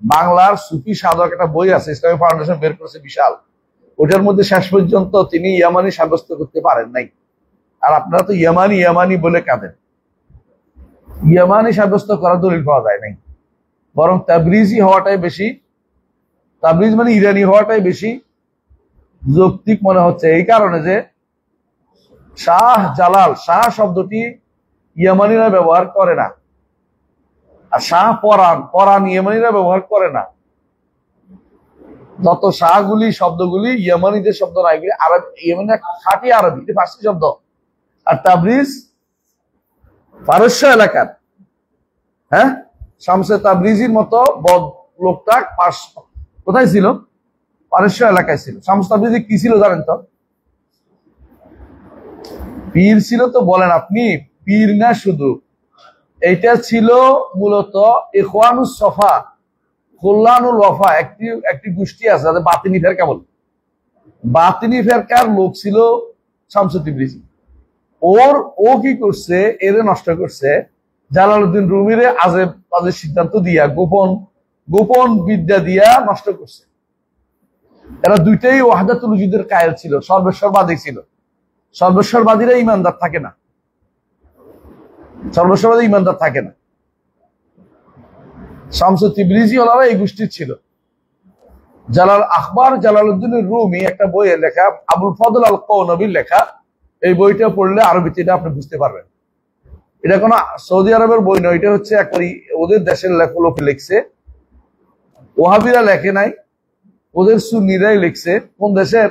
বাংলার সুফি সাধক একটা বই আছে, ইসলামী ফাউন্ডেশন বের করেছে বিশাল, ওটার মধ্যে শেষ পর্যন্ত তিনি ইয়ামানি সাব্যস্ত করতে পারেন নাই। আর আপনারা তো ইয়ামানি ইয়ামানি বলে কাঁদেন, ইয়ামানি সাব্যস্ত করার দলিল পাওয়া যায় নাই, বরং তাবরিজি হওয়াটাই বেশি, তাবরিজ মানে ইরানি হওয়াটাই বেশি যৌক্তিক মনে হচ্ছে। এই কারণে যে শাহ জালাল, শাহ শব্দটি ইয়ামানিরা ব্যবহার করে না, আর শাহ পরাণ, পরাণ ইয়ামানিরা ব্যবহার করে না। যত শাহগুলি শব্দগুলি ইয়ামানিদের শব্দ না, এগুলি আরবি, ইয়ামানি খাঁটি আরবি, এটা ফার্সি শব্দ। আর তাবরিজ পারস্য এলাকার, শামসে তাবরিজির মতো বদ লোকটা কোথায় ছিল? পারস্য এলাকায় ছিল। শামস তাবরিজি কি ছিল জানেন তো? পীর ছিল। তো বলেন আপনি, পীর না শুধু, এইটা ছিল মূলত ইখওয়ানুস সফা, কল্যাণুল ওয়াফা, একটি গোষ্ঠী আছে যাদের বাতিনি ফেরকা বলে, বাতিনি ফেরকার লোক ছিল শামসুদ তাবরিজি। ও কি করছে, এরে নষ্ট করছে জালালউদ্দিন রুমিরে আজেব সিদ্ধান্ত দিয়া, গোপন বিদ্যা দিয়া নষ্ট করছে। এরা দুইটাই ওয়াহদাতুল উজুদের কায়েল ছিল, সর্বেশ্বরবাদী ছিল। সর্বেশ্বরবাদীরা ইমানদার থাকে না, সর্বেশ্বরবাদী ইমানদার থাকে না। শামসুদ তাবরিজি ওনারা এই গোষ্ঠীর ছিল। জালালউদ্দিনের রুমি একটা বইয়ে লেখা, আবুল ফজল আল কওনবীর লেখা, এই বইটা পড়লে আরবিতে এটা আপনি বুঝতে পারবেন। এটা কোনো সৌদি আরবের বই নয়, এটা হচ্ছে একবারই ওদের দেশের লোকে লিখছে, ওহাবিরা লেখে নাই, ওদের সুন্নিরাই লিখছে। কোন দেশের?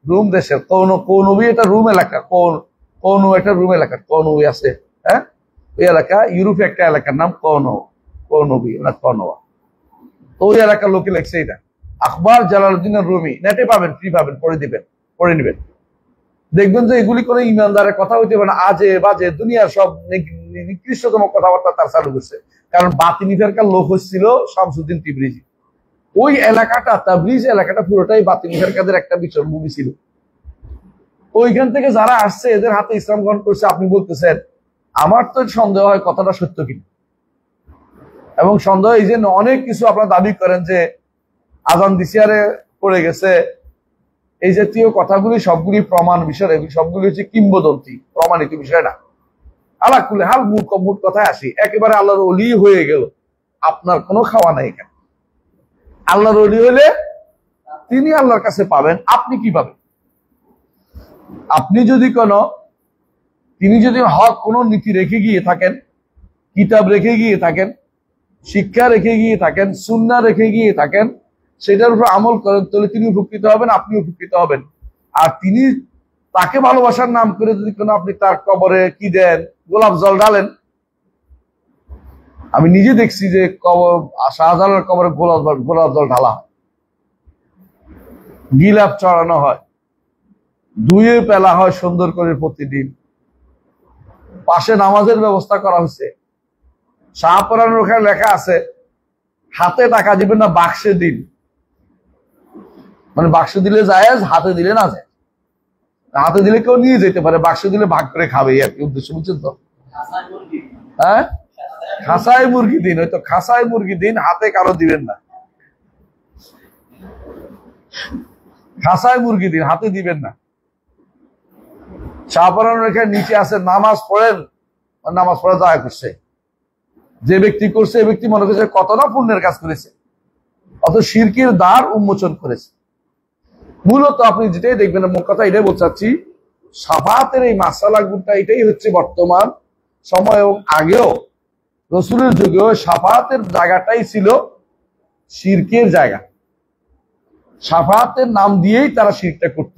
রুম দেশের কৌনবী, এটা রুম এলাকা, কৌনু একটা রুম এলাকা, কৌনবী আছে। ওই এলাকা ইউরোপে একটা এলাকার নাম কনবি না কনোয়া। তো ওই এলাকার লোকে লেখছে এটা। আখবার জালালউদ্দিন রুমি, নেটে পাবেন, ফ্রি পাবেন, পড়ে নিবেন। দেখবেন যে এগুলি কোনো ইমানদারের কথা হইতে পারে না, আজে বাজে দুনিয়ার সব নিকৃষ্টতম কথাবার্তা তার চালু করছে। কারণ বাতিনি ফেরকার লোক হচ্ছিল শামসুদ্দিন তিবরিজি। ওই এলাকাটা, তাবরিজ এলাকাটা পুরোটাই বাতিনি ফেরকাদের একটা বিচরণভূমি ছিল। ওইখান থেকে যারা আসছে এদের হাতে ইসলাম গ্রহণ করছে। আপনি বলতেছেন, আমার তো সন্দেহ হয় কথাটা সত্য কিনা। এবং সন্দেহ এই যে অনেক কিছু আপনারা দাবি করেন যে আজান দিশিয়ারে পড়ে গেছে, এই জাতীয় কথাগুলি সবগুলি প্রমাণ বিষয়, এগুলি সবগুলি হচ্ছে কিংবদন্তি, প্রমাণিত বিষয় না। আলাকুলে হাল মোট কথায় আসি, একেবারে আল্লাহর ওলি হয়ে গেল, আপনার কোনো খাওয়া নাই এখানে। আল্লাহর ওলি হলে তিনি আল্লাহর কাছে পাবেন, আপনি কি পাবেন? আপনি যদি তিনি যদি হক কোনো নীতি রেখে গিয়ে থাকেন, কিতাব রেখে গিয়ে থাকেন, শিক্ষা রেখে গিয়ে থাকেন, সুন্নাহ রেখে গিয়ে থাকেন, সেটার উপর আমল করেন, তাহলে তিনি উপকৃত হবেন, আপনি উপকৃত হবেন। আর তিনি তাকে ভালোবাসার নাম করে যদি আপনি তার কবরে কি দেন, গোলাপ জল ঢালেন। আমি নিজে দেখছি যে শাহজালালের কবরে গোলাপ জল ঢালা হয়, গিলাপ চড়ানো হয়, ধুয়ে পেলা হয় সুন্দর করে প্রতিদিন। পাশে নামাজের ব্যবস্থা করা হয়েছে। শাহপরানের ওখানে লেখা আছে, হাতে টাকা দিবেন না, বাক্সে দিন। মানে বাক্সে দিলে জায়েজ, হাতে দিলে না যায়। হাতে দিলে কেউ নিয়ে যেতে পারে, বাক্সে দিলে ভাগ করে খাবে, আর কি উদ্দেশ্য, বুঝছেন তো? হ্যাঁ, খাসাই মুরগি দিন, হয়তো খাসাই মুরগি দিন, হাতে কারো দিবেন না। খাসাই মুরগি দিন, হাতে দিবেন না। শাহপরানের এখানে নিচে আছে, নামাজ পড়েন, নামাজ পড়া দয়া করছে। যে ব্যক্তি করছে, এই ব্যক্তি মনে করছে কতটা পুণ্যের কাজ করেছে, অত শিরকের দ্বার উন্মোচন করেছে। মূলত আপনি যেটাই দেখবেন, মোট কথা এটাই বলতে চাচ্ছি, শাফাতের এই মাসালাগুলোটা এটাই হচ্ছে বর্তমান সময় এবং আগেও রসুলের যুগেও শাফাতের জায়গাটাই ছিল শিরকের জায়গা। শাফাতের নাম দিয়েই তারা শিরকটা করত।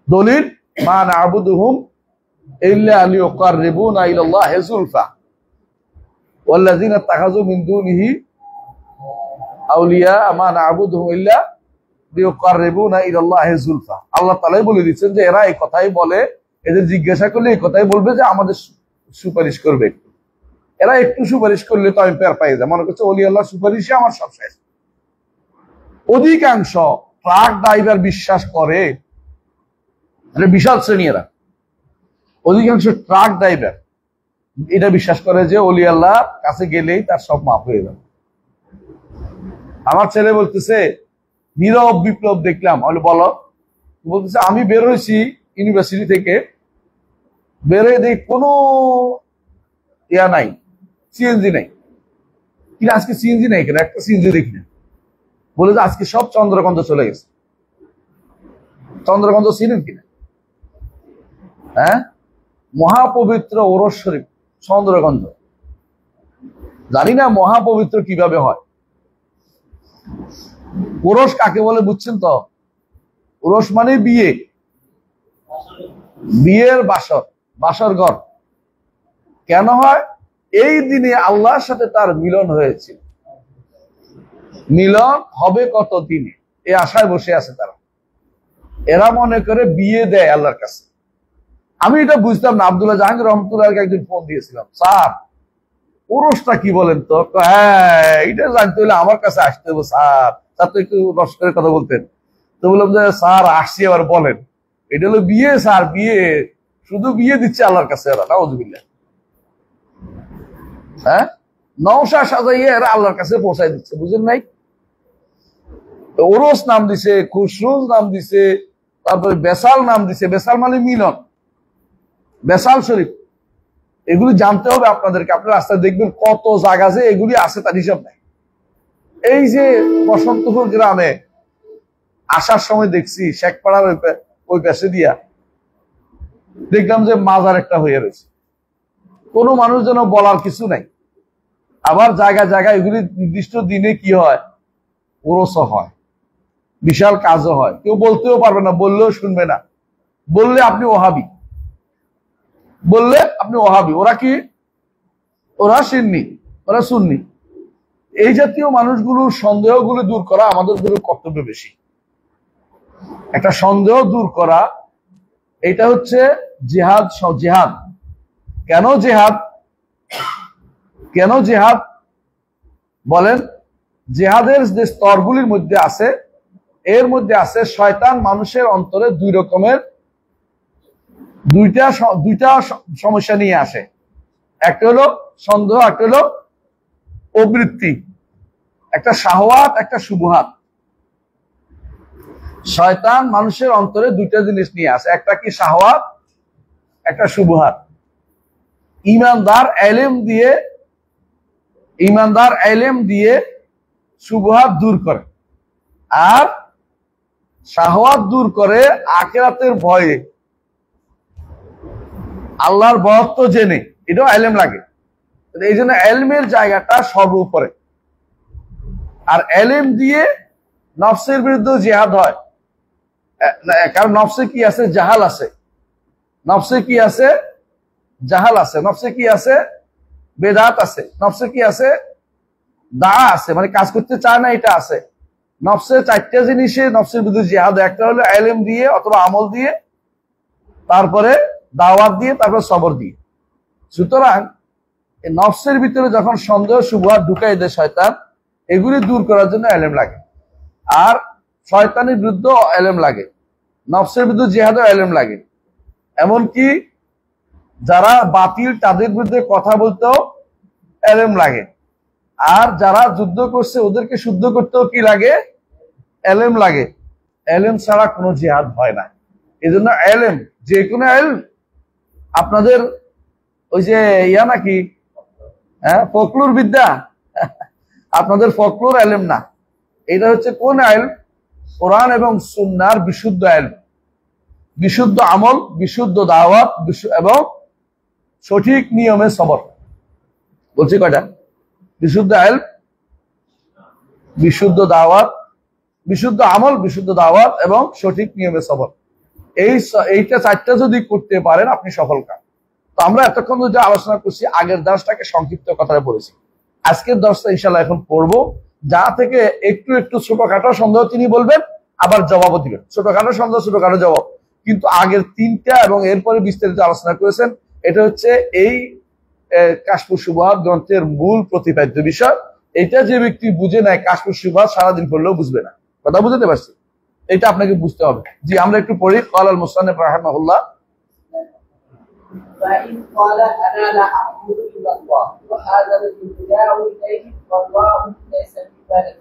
দলিল মা না'বুদুহুম ইল্লা লিয়ুকাররিবুনা ইলাল্লাহি যুলফা ওয়াল্লাযিনা ইত্তাখাযু মিন দুনিহি আউলিয়া মা না'বুদুহুম ইল্লা লিয়ুকাররিবুনা ইলাল্লাহি যুলফা। আল্লাহ তাআলাই বলে দিচ্ছেন যে এরা এই কথাই বলে, এদের জিজ্ঞাসা করলে এই কথাই বলবে যে আমাদের সুপারিশ করবে। এরা একটু সুপারিশ করলে তো আমি পের পাই যাই, মনে করছে ওলি আল্লাহ সুপারিশে আমার সব শেষ। অধিকাংশ ট্রাক ড্রাইভার বিশ্বাস করে, বিশাল শ্রেণী এরা, অধিকাংশ ট্রাক ড্রাইভার এটা বিশ্বাস করে যে ওলি আল্লাহ কাছে গেলেই তার সব মাফ হয়ে যাবে। আমার ছেলে বলতেছে নীরব বিপ্লব দেখলাম, বলো। বলতেছে আমি বের হয়েছি ইউনিভার্সিটি থেকে, বেরোয় দেখি কোনো ইয়া নাই, সিএনজি নাই। কিন্তু আজকে সিএনজি নাই কেন, একটা সিএনজি দেখি না। বলে যে আজকে সব চন্দ্রগন্ধ চলে গেছে। চন্দ্রগন্ধ ছিলেন কিনা? হ্যাঁ, মহাপবিত্র ওরস শরীফ চন্দ্রগন্ধ। জানি না মহাপবিত্র কিভাবে হয়। ওরস কাকে বলে বুঝছেন তো? ওরস মানে বিয়ে, বিয়ের বাসর ঘর। কেন হয়? এই দিনে আল্লাহর সাথে তার মিলন হয়েছিল। মিলন হবে কত দিনে, এই আশায় বসে আছে তারা। এরা মনে করে বিয়ে দেয় আল্লাহর কাছে। আমি এটা বুঝতাম না। আব্দুল্লাহ জাহাঙ্গীর রহমতুল্লাহকে একদিন ফোন দিয়েছিলাম, স্যার ওরসটা কি বলেন তো? হ্যাঁ, এটা জানতে হলে আমার কাছে আসতে হবে স্যার। তার তো একটু নষ্ট করে কথা বলতেন। তো বললাম যে স্যার আসছি, আবার বলেন। এটা হলো বিয়ে স্যার, বিয়ে, শুধু বিয়ে দিচ্ছে আল্লাহর কাছে এরা, নাউযুবিল্লাহ। হ্যাঁ, নওশা সাজাইয়া এরা আল্লাহর কাছে পৌঁছায় দিচ্ছে, বুঝেন নাই? ওরস নাম দিছে, খুশরুজ নাম দিছে, তারপরে বেসাল নাম দিছে। বেসাল মানে মিলন, বেসাল শরীফ। এগুলি জানতে হবে আপনাদেরকে। আপনারা রাস্তায় দেখবেন কত জায়গা যে এগুলি আছে তার হিসাব নাই। এই যে বসন্তপুর গ্রামে আসার সময় দেখছি শেখপাড়ার ওই পাশে দিয়া দেখলাম যে মাজার একটা হয়ে রয়েছে। কোনো মানুষ যেন বলার কিছু নাই। আবার জায়গায় জায়গায় এগুলি নির্দিষ্ট দিনে কি হয়, ওরস হয়, বিশাল কাজও হয়। কেউ বলতেও পারবে না, বললেও শুনবে না। বললে আপনি ওহাবি, বললে আপনি ওহাবি। ওরা কি ওরা সিন্নি, ওরা সুন্নি। এই জাতীয় মানুষগুলোর সন্দেহগুলো দূর করা আমাদের গুলোর কর্তব্য বেশি। একটা সন্দেহ দূর করা, এটা হচ্ছে জিহাদ। জিহাদ কেন? জিহাদ কেন? জিহাদ বলেন, জিহাদের যে স্তরগুলির মধ্যে আছে, এর মধ্যে আছে শয়তান মানুষের অন্তরে দুইটা সমস্যা নিয়ে আসে। একটা হলো সন্দেহ, একটা হলো প্রবৃত্তি, একটা শাহওয়াত, একটা শুবহাত। শয়তান মানুষের অন্তরে দুইটা জিনিস নিয়ে আসে, একটা কি শাহওয়াত, একটা শুবহাত। ইমানদার এলেম দিয়ে শুবহাত দূর করে, আর শাহওয়াত দূর করে আখিরাতের ভয়ে, আল্লাহর বহত্ব জেনে। এটাও এলেম লাগে। এই জন্য এলমের জায়গাটা সর্বোপরে। আর এলেম দিয়ে নফসের বিরুদ্ধে জিহাদ হয়। কারণ নফসে কি আছে? জাহাল আছে। নফসে কি আছে? জাহাল আছে। নফসে কি আছে? বেদাত আছে। নফসে কি আছে? দা আছে, মানে কাজ করতে চায় না, এটা আছে। নফসের চারটা জিনিসে নফসের বিরুদ্ধে জিহাদ। একটা হলো এলেম দিয়ে অথবা আমল দিয়ে, তারপরে দাওয়াত দিয়ে, তারপর সবর দিয়ে। সুতরাং নফসের ভিতরে যখন সন্দেহ শুবহাত ঢুকাই দেয় শয়তান, এগুলি দূর করার জন্য এলেম লাগে। আর শয়তানের বিরুদ্ধে এলেম লাগে, নফসের বিরুদ্ধে জিহাদও এলেম লাগে। এমনকি যারা বাতিল তাদের বিরুদ্ধে কথা বলতেও এলেম লাগে। আর যারা যুদ্ধ করছে ওদেরকে শুদ্ধ করতেও কি লাগে? এলেম লাগে। এলেম ছাড়া কোনো জিহাদ হয় না। এই জন্য এলেম, যে কোনো এলেম, আপনাদের ওই যে নাকি ফকলুর বিদ্যা, আপনাদের ফকলুর এলেম না। এটা হচ্ছে কোন এলেম? কোরআন এবং সুন্নাহর বিশুদ্ধ এলেম, বিশুদ্ধ আমল, বিশুদ্ধ দাওয়াত এবং সঠিক নিয়মে সবর। বলছি কয়টা? বিশুদ্ধ এলেম, বিশুদ্ধ দাওয়াত, বিশুদ্ধ আমল, বিশুদ্ধ দাওয়াত এবং সঠিক নিয়মে সবর। এইটা চারটা যদি করতে পারেন আপনি সফল কাম। তো আমরা এতক্ষণ যে আলোচনা করছি, আগের দর্শটাকে সংক্ষিপ্ত কথায় বলেছি। আজকের দর্শটা ইনশাল্লাহ এখন পড়বো, যা থেকে একটু একটু ছোটখাটো সন্দেহ তিনি বলবেন, আবার জবাবও দিবেন। ছোটখাটো সন্দেহ, ছোটখাটো জবাব। কিন্তু আগের তিনটা এবং এরপরে বিস্তারিত আলোচনা করেছেন। এটা হচ্ছে এই কাশফুস শুবহাত গ্রন্থের মূল প্রতিপাদ্য বিষয়। এটা যে ব্যক্তি বুঝে নেয়, কাশফুস শুবহাত সারাদিন পড়লেও বুঝবে না। কথা বুঝতে পারছি? এটা আপনাকে বুঝতে হবে। জি, আমরা একটু পড়ি। ক্বাল আল মুসান্নিফ রাহিমাহুল্লাহ, فإن قال أنا لا أعبد إلا الله وهذا الابتداء إليه والله ليس بذلك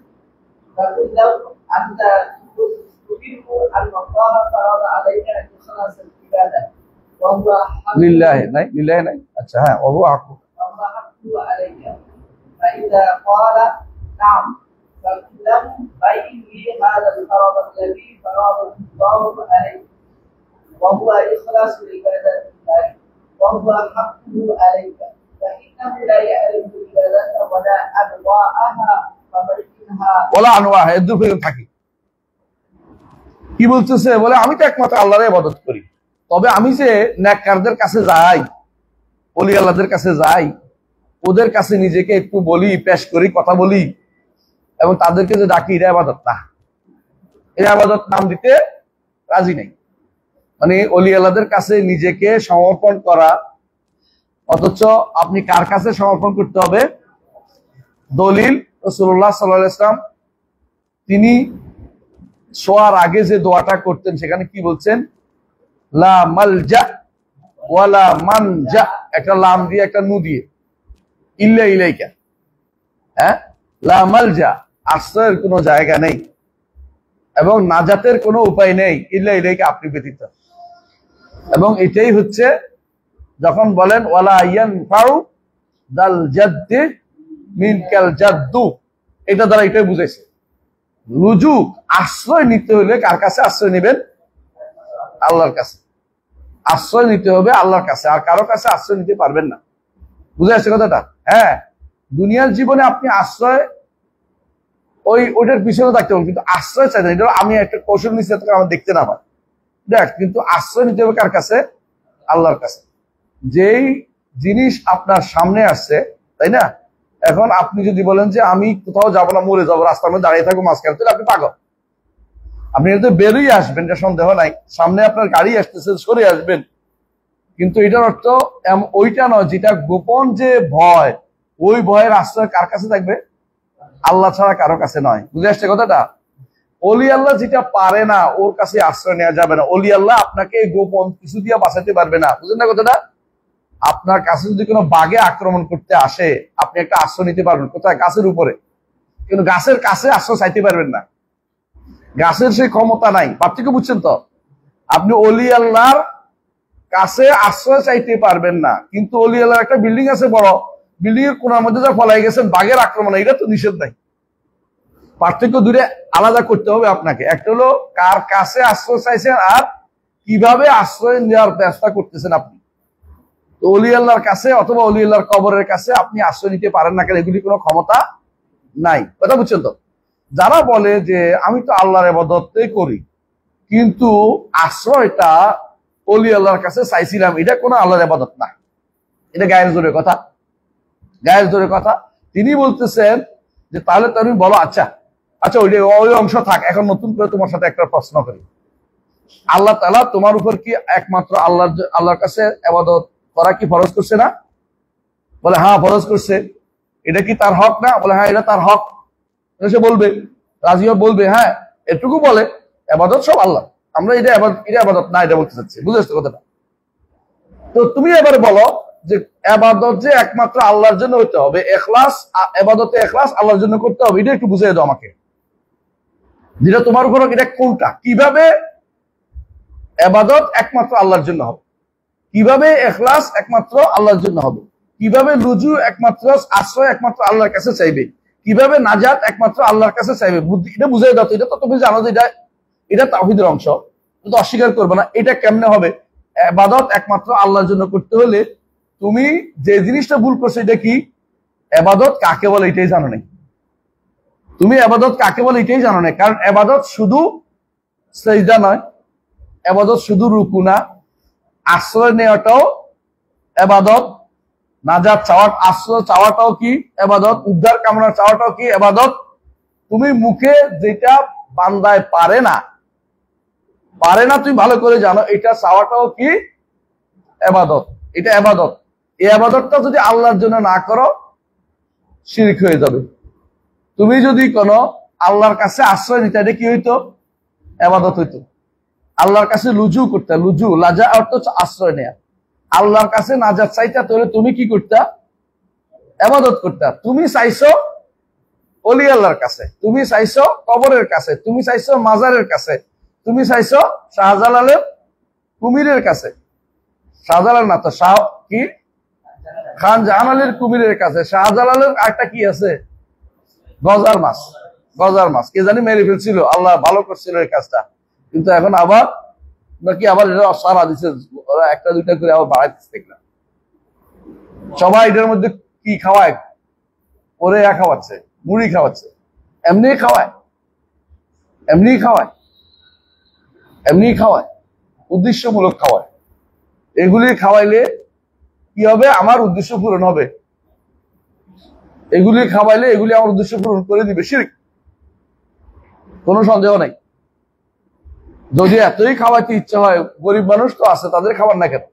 فقل له أنت تخبره أن الله فرض عليك أن تخلص العبادة وهو حق لله نہیں اچھا ہے وهو حق عليك. فإذا قال نعم فقل له بين لي هذا الفرض الذي فرضه الله عليك وهو إخلاص العبادة لله وهو حقه عليك فإنه لا يعرف العبادة ولا أنواعها فبينها ولا أنواعها এদুর পর্যন্ত থাকি। কি বলতেছে? বলে আমি তো একমাত্র আল্লাহর ইবাদত করি, তবে আমি যে নেককারদের কাছে যাই, ওলি আল্লাহদের কাছে যাই, ওদের কাছে নিজেকে একটু বলি, পেশ করি, কথা বলি এবং তাদেরকে যে ডাকি, এটা ইবাদত না। এই ইবাদত নাম দিতে রাজি নাই। মানে ওলি আল্লাহদের কাছে নিজেকে সমর্পণ করা, অথচ আপনি কার কাছে সমর্পণ করতে হবে? দলিল রাসূলুল্লাহ সাল্লাল্লাহু আলাইহি ওয়াসাল্লাম তিনি শোয়ার আগে যে দোয়াটা করতেন, সেখানে কি বলছেন? লা মালজা ওয়ালা মানজা, একটা লাম দিয়ে একটা নু দিয়ে, ইল্লা ইলাইকা। লা মালজা, আশ্রয়ের কোনো জায়গা নেই এবং নাজাতের কোনো উপায় নেই ইল্লা ইলাইকা, আপনি ব্যতীত। এবং এটাই হচ্ছে যখন বলেন ওয়ালা ইয়ানফাউ দাল জাদ্দি মিনকাল জাদ্দু, এটা দ্বারা এটাই বুঝাইছে। রুজু, আশ্রয় নিতে হলে কার কাছে আশ্রয় নেবেন? আল্লাহর কাছে আশ্রয় নিতে হবে, আল্লাহর কাছে। আর কারো কাছে আশ্রয় নিতে পারবেন না। বুঝে আসছে কথাটা? হ্যাঁ, দুনিয়ার জীবনে আপনি আশ্রয় ওইটার পিছনে থাকতে হবে, কিন্তু আশ্রয় চাই না। এটা আমি একটা কৌশল নিচ্ছি আমার দেখতে না হয়, দেখ, কিন্তু আশ্রয় নিতে হবে কার কাছে? আল্লাহর কাছে। যেই জিনিস আপনার সামনে আসছে তাই না? এখন আপনি যদি বলেন যে আমি কোথাও যাবো না, মরে যাবো, রাস্তার মধ্যে দাঁড়িয়ে থাকবো মাঝখানে, তাহলে আপনি পাগল। আপনি কিন্তু বেরিয়ে আসবেন, এটা সন্দেহ নাই, সামনে আপনার গাড়ি আসতেছে, সরে আসবেন, কিন্তু এটার অর্থ ওইটা নয় যেটা গোপন যে ভয়, ওই ভয়ের আশ্রয় কার কাছে থাকবে? আল্লাহ ছাড়া কারো কাছে নয়। বুঝে আসছে কথাটা? অলি আল্লাহ যেটা পারে না ওর কাছে আশ্রয় নেওয়া যাবে না। অলি আল্লাহ আপনাকে গোপন কিছু দিয়ে বাঁচাতে পারবে না। বুঝলেন না কথাটা? আপনার কাছে যদি কোনো বাঘে আক্রমণ করতে আসে, আপনি একটা আশ্রয় নিতে পারবেন কোথায়? গাছের উপরে। কিন্তু গাছের কাছে আশ্রয় চাইতে পারবেন না, গাছের সেই ক্ষমতা নাই। পার্থক্য বুঝছেন তো? আপনি অলি আল্লাহর কাছে আশ্রয় চাইতে পারবেন না, কিন্তু অলি আল্লাহর একটা বিল্ডিং আছে বড়, বিল্ডিং এর কোনার মধ্যে যা ফলাই গেছেন, বাঘের আক্রমণ, এটা তো নিষেধ নাই। পার্থক্য দূরে আলাদা করতে হবে আপনাকে। একটা হলো কার কাছে আশ্রয় চাইছেন, আর কিভাবে আশ্রয় নেওয়ার চেষ্টা করতেছেন আপনি। তো অলি আল্লাহর কাছে অথবা অলি আল্লাহর কবরের কাছে আপনি আশ্রয় নিতে পারেন না, কেন? এগুলি কোনো ক্ষমতা নাই। কথা বুঝছেন তো? যারা বলে যে আমি তো আল্লাহর ইবাদতই করি, কিন্তু আশ্রয়টা অলি আল্লাহর কাছে চাইছিলাম, এটা কোনো আল্লাহর ইবাদত না, এটা গায়ের জোরের কথা, গায়ের জোরের কথা। তিনি বলতেছেন যে তাহলে তুমি বলো, আচ্ছা আচ্ছা ওই অংশ থাক, এখন নতুন করে তোমার সাথে একটা প্রশ্ন করি। আল্লাহ তাআলা তোমার উপর কি একমাত্র আল্লাহর কাছে ইবাদত করা কি ফরজ করছে না? বলে হ্যাঁ ফরজ করছে। এটা কি তার হক না? বলে হ্যাঁ এটা তার হক। সে বলবে, রাজিয়া বলবে হ্যাঁ এটুকু বলে ইবাদত সব আল্লাহ, আমরা এটা ইবাদত না, এটা বলতে চাচ্ছি। বুঝে আসছে কথাটা? তো তুমি এবারে বলো যে ইবাদত যে একমাত্র আল্লাহর জন্য হতে হবে, ইখলাস, ইবাদতে ইখলাস আল্লাহর জন্য করতে হবে, এটা একটু বুঝিয়ে দাও আমাকে, যেটা তোমার উপর, এটা কোনটা? কিভাবে ইবাদত একমাত্র আল্লাহর জন্য হবে, কিভাবে ইখলাস একমাত্র আল্লাহর জন্য হবে, কিভাবে রুজু একমাত্র আশ্রয় একমাত্র আল্লাহর কাছে চাইবে, কিভাবে নাজাত একমাত্র আল্লাহর কাছে চাইবে, এটা বুঝিয়ে দাও। এটা তো তুমি জানো যে এটা তাওহীদের অংশ, তো অস্বীকার করবে না। এটা কেমনে হবে? ইবাদত একমাত্র আল্লাহর জন্য করতে হলে তুমি যে জিনিসটা ভুল করছো, এটা কি? ইবাদত কাকে বলে এটাই জানো না। তুমি ইবাদত কাকে বলে এটাই জানো না, কারণ ইবাদত শুধু সিজদা নয়, ইবাদত শুধু রুকু না, আশ্রয় নেওয়াটাও ইবাদত, নাজাত চাওয়া, আশ্রয় চাওয়াটাও কি ইবাদত, উদ্ধার কামনা চাওয়াটাও কি ইবাদত। তুমি মুখে যেটা বান্দায় পারে না তুমি ভালো করে জানো, এটা চাওয়াটাও কি ইবাদত, এটা ইবাদত। এই ইবাদতটা যদি আল্লাহর জন্য না করো, শিরক হয়ে যাবে। তুমি যদি কোনো আল্লাহর কাছে আশ্রয় নিতে, এটা কি হইতো? ইবাদত হইতো। আল্লাহর কাছে লুজু করতে, লুজু লাজা অর্থ আশ্রয় নেয়া, আল্লাহর কাছে নাজাত চাইতা, তাহলে তুমি কি করতা? ইবাদত করতা। তুমি চাইছো অলি আল্লাহর কাছে, তুমি চাইছো কবরের কাছে, তুমি চাইছো মাজারের কাছে, তুমি চাইছো শাহজালালের কুমিরের কাছে, শাহজালাল না তো শাহ কি খান জাহান আলীর কুমিরের কাছে। শাহজালালের একটা কি আছে? গজার মাছ, গজার মাছ কে জানি মেরে ফেলছিল, আল্লাহ ভালো করছিল এই কাজটা, কিন্তু এখন আবার নাকি আবার এটা সারা দিচ্ছে, ওরা একটা দুইটা করে আবার বাড়াইতেছে দেখলাম। সবাই এটার মধ্যে কি খাওয়ায়? ওরে খাওয়াচ্ছে, মুড়ি খাওয়াচ্ছে, এমনি খাওয়ায়, এমনি খাওয়ায়, এমনি খাওয়ায়, উদ্দেশ্যমূলক খাওয়ায়। এগুলি খাওয়াইলে কি হবে? আমার উদ্দেশ্য পূরণ হবে। এগুলি খাওয়াইলে এগুলি আমার উদ্দেশ্য পূরণ করে দিবে, শিরক, কোনো সন্দেহ নাই। যদি এতই খাওয়াইতে ইচ্ছা হয়, গরিব মানুষ তো আছে, তাদের খাবার না কেন?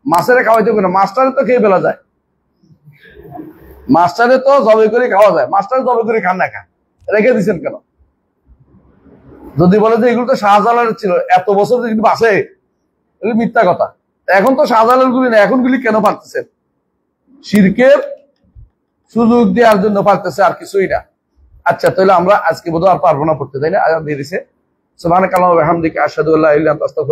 মাছের খাওয়াইতে হবে না, মাছটারে তো খেয়ে ফেলা যায়, মাছটারে তো জবে করে খাওয়া যায়, মাছটারে জবে করে খান না, খান রেখে দিচ্ছেন কেন? যদি বলে যে এগুলো তো শাহজালালের ছিল, এত বছর কিন্তু বাঁচে, এগুলো মিথ্যা কথা। এখন তো শাহজালাল গুলি না, এখন গুলি কেন পারতেছেন? শিরকের সুযোগ দেওয়ার জন্য পারতেছে, আর কিছুই না। আচ্ছা তাহলে আমরা আজকে বোধহয় আর পারবো না পড়তে, তাই না? আজান দিয়ে দিছে। সুবহানাকাল্লাহু ওয়া বিহামদিকা আশহাদু আল্লা ইলাহা ইল্লা আনতা আস্তাগফিরুকা।